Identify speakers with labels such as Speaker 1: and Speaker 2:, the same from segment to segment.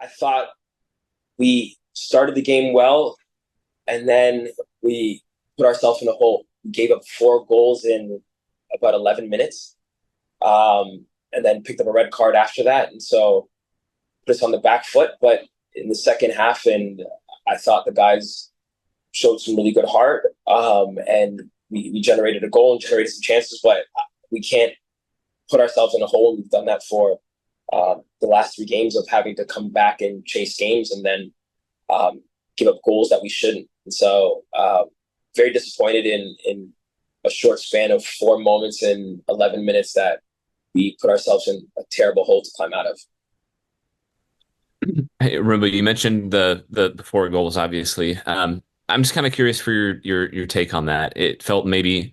Speaker 1: I thought we started the game well, and then we put ourselves in a hole. We gave up 4 goals in about 11 minutes, and then picked up a red card after that. And so put us on the back foot. But in the second half, and I thought the guys showed some really good heart, and we generated a goal and generated some chances, but we can't put ourselves in a hole. We've done that for the last 3 games of having to come back and chase games and then give up goals that we shouldn't. And so very disappointed in a short span of 4 moments in 11 minutes that we put ourselves in a terrible hole to climb out of.
Speaker 2: Hey, Rumba, you mentioned the 4 goals, obviously. I'm just kind of curious for your take on that. It felt maybe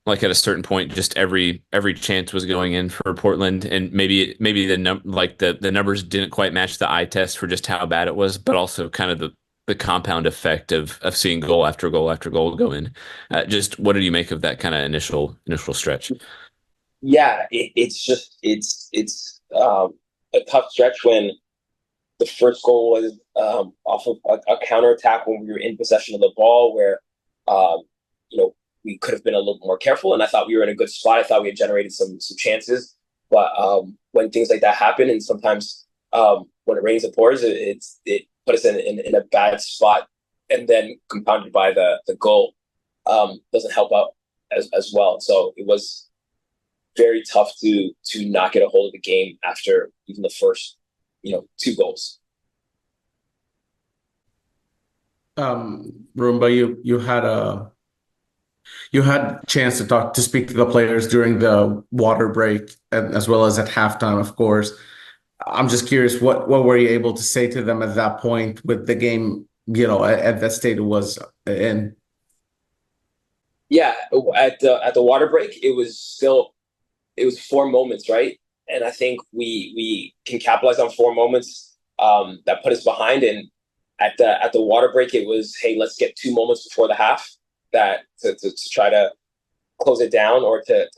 Speaker 2: like at a certain point, just every chance was going in for Portland, and maybe the numbers didn't quite match the eye test for just how bad it was, but also kind of the compound effect of seeing goal after goal after goal go in. Just what did you make of that kind of initial stretch?
Speaker 1: Yeah, it's a tough stretch when the first goal was off of a counterattack when we were in possession of the ball, where um, you know we could have been a little more careful. And I thought we were in a good spot. I thought we had generated some chances, but when things like that happen, and sometimes when it rains and pours, it put us in a bad spot, and then compounded by the goal doesn't help out as well. So it was very tough to not get a hold of the game after even the first 2 goals.
Speaker 3: Roomba, you had chance to speak to the players during the water break and as well as at halftime, of course. I'm just curious, what were you able to say to them at that point with the game, at that state it was in?
Speaker 1: Yeah, at the water break, it was 4 moments, right? And I think we can capitalize on 4 moments that put us behind. And at the water break, it was, hey, let's get 2 moments before the half that to try to close it down, or to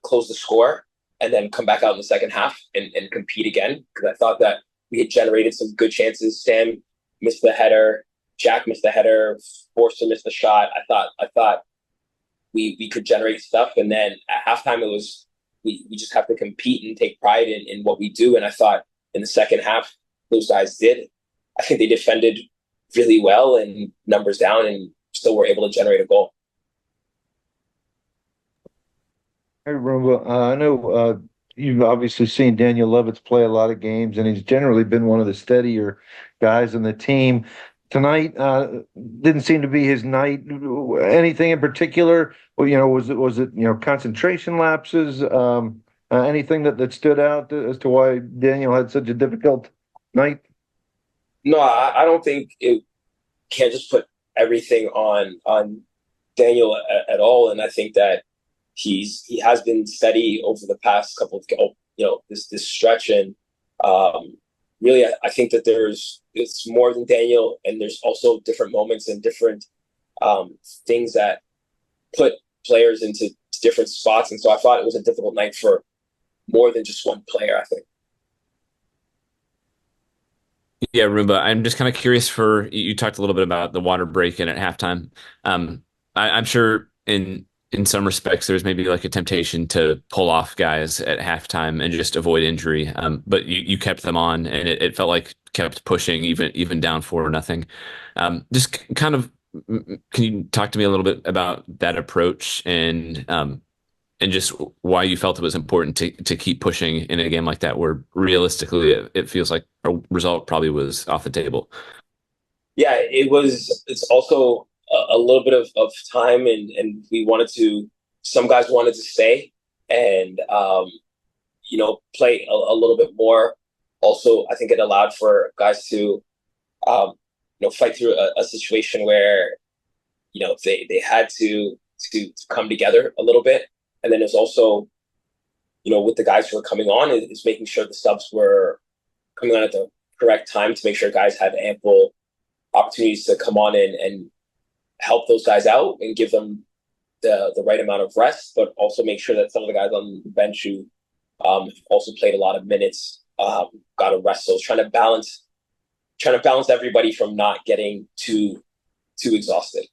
Speaker 1: close the score, and then come back out in the second half and compete again. Because I thought that we had generated some good chances. Sam missed the header, Jack missed the header, Forster missed the shot. I thought we could generate stuff, and then at halftime it was we just have to compete and take pride in what we do. And I thought in the second half those guys did. I think they defended really well and numbers down, and still were able to generate a goal.
Speaker 4: Hey, Rumba, I know you've obviously seen Daniel Lovitz play a lot of games, and he's generally been one of the steadier guys in the team. Tonight didn't seem to be his night. Anything in particular? Well, was it concentration lapses? Anything that stood out as to why Daniel had such a difficult night?
Speaker 1: No, I don't think it can't just put everything on Daniel at all. And I think that he has been steady over the past couple of this stretch. And really, I think that it's more than Daniel, and there's also different moments and different things that put players into different spots. And so I thought it was a difficult night for more than just one player, I think.
Speaker 2: Yeah, Rumba, I'm just kind of curious for you talked a little bit about the water break in at halftime. I'm sure in some respects there's maybe like a temptation to pull off guys at halftime and just avoid injury. But you kept them on, and it felt like kept pushing even down 4-0. Just kind of can you talk to me a little bit about that approach and just why you felt it was important to keep pushing in a game like that, where realistically it feels like a result probably was off the table.
Speaker 1: Yeah, it's also a little bit of time, and some guys wanted to stay and play a little bit more. Also, I think it allowed for guys to fight through a situation where they had to come together a little bit. And then there's also with the guys who were coming on, is making sure the subs were coming on at the correct time, to make sure guys had ample opportunities to come on and help those guys out and give them the right amount of rest, but also make sure that some of the guys on the bench who also played a lot of minutes got to wrestle, trying to balance everybody from not getting too exhausted.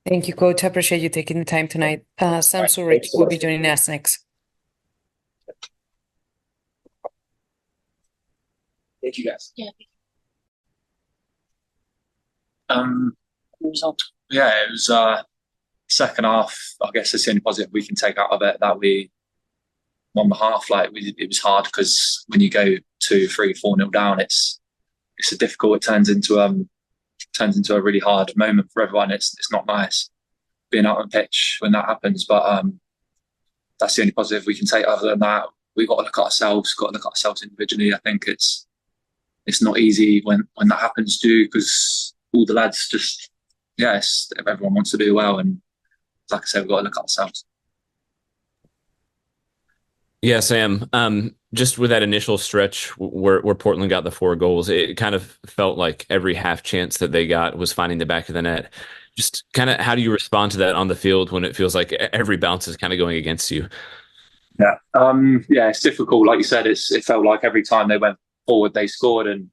Speaker 5: Thank you, Coach. I appreciate you taking the time tonight. Sam Surridge
Speaker 1: Thanks so
Speaker 5: will
Speaker 1: much.
Speaker 5: be joining us next.
Speaker 1: Thank you, guys.
Speaker 6: Result. Yeah, it was second half. I guess it's the only positive we can take out of it, that we won the half. It was hard because when you go 2, 3, 4-0 down, it's a difficult. It turns into a really hard moment for everyone. It's not nice being out on the pitch when that happens, but that's the only positive we can take. Other than that, we've got to look at ourselves. Got to look at ourselves individually. I think it's not easy when that happens too, because all the lads just everyone wants to do well, and like I said, we've got to look at ourselves.
Speaker 2: Yeah, Sam, just with that initial stretch where Portland got the 4 goals, it kind of felt like every half chance that they got was finding the back of the net. Just kind of, how do you respond to that on the field when it feels like every bounce is kind of going against you?
Speaker 6: Yeah, it's difficult. Like you said, it felt like every time they went forward, they scored, and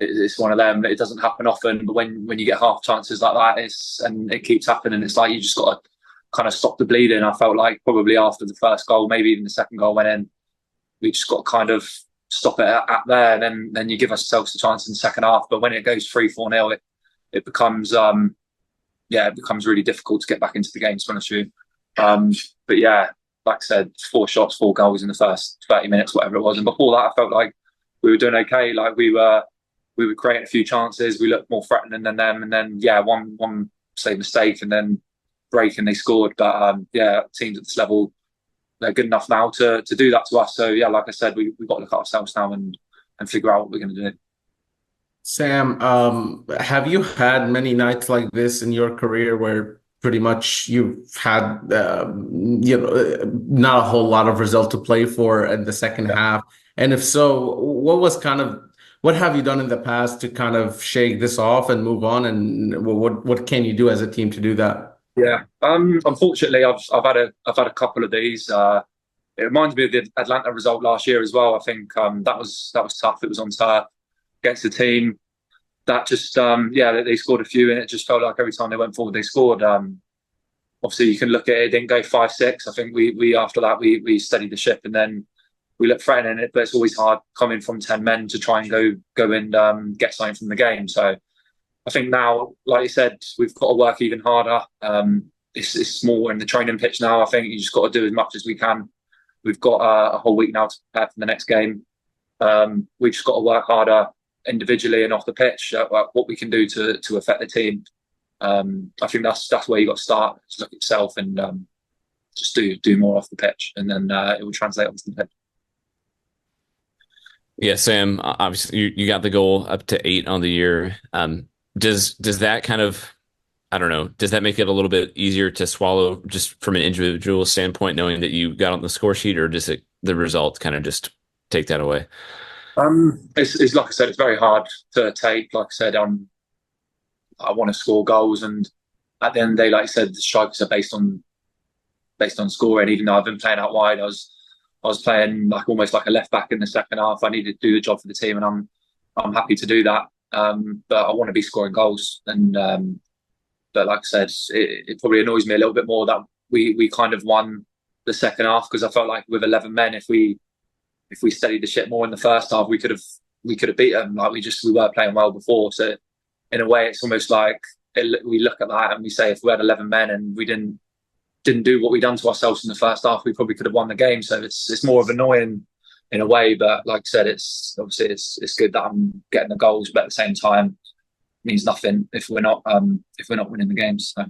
Speaker 6: it's one of them. It doesn't happen often, but when you get half chances like that, and it keeps happening, it's like you just got to kind of stop the bleeding. I felt like probably after the first goal, maybe even the second goal went in, we just got to kind of stop it at there, and then you give ourselves the chance in the second half. But when it goes 3-4-0, it becomes it becomes really difficult to get back into the game, to be honest with you. But yeah, like I said, 4 shots, 4 goals in the first 30 minutes, whatever it was. And before that, I felt like we were doing okay. Like we were creating a few chances. We looked more threatening than them. And then, one say mistake and then break and they scored. But teams at this level, they're good enough now to do that to us. So yeah, like I said, we've got to look at ourselves now and figure out what we're going to do.
Speaker 3: Sam, have you had many nights like this in your career where pretty much you've had not a whole lot of result to play for in the second half? And if so, what have you done in the past to kind of shake this off and move on? And what can you do as a team to do that?
Speaker 6: Yeah, unfortunately, I've had a couple of these. It reminds me of the Atlanta result last year as well. I think that was tough. It was on turf against the team that just they scored a few, and it just felt like every time they went forward they scored. Obviously you can look at it didn't go 5-6. I think we after that we steadied the ship, and then we looked threatening it, but it's always hard coming from 10 men to try and go and get something from the game. So I think now, like you said, we've got to work even harder. It's small in the training pitch now. I think you just got to do as much as we can. We've got a whole week now to prepare for the next game. We've just got to work harder individually and off the pitch, what we can do to affect the team. I think that's where you got to start. Just look at yourself and just do more off the pitch, and then it will translate onto the pitch.
Speaker 2: Yeah, Sam, obviously you got the goal up to 8 on the year. Does that kind of, I don't know, does that make it a little bit easier to swallow just from an individual standpoint, knowing that you got on the score sheet, or does the result kind of just take that away?
Speaker 6: It's like I said, it's very hard to take. Like I said, I want to score goals, and at the end of the day, like I said, the strikers are based on scoring. Even though I've been playing out wide, I was playing like almost like a left back in the second half. I needed to do the job for the team, and I'm happy to do that. But I want to be scoring goals, and but like I said, it probably annoys me a little bit more that we kind of won the second half, because I felt like with 11 men, if we steadied the ship more in the first half, we could have beat them. Like we were playing well before. So in a way, it's almost like we look at that and we say, if we had 11 men and we didn't do what we done to ourselves in the first half, we probably could have won the game. So it's more of annoying in a way, but like I said, it's good that I'm getting the goals, but at the same time, it means nothing if we're not winning the games. So.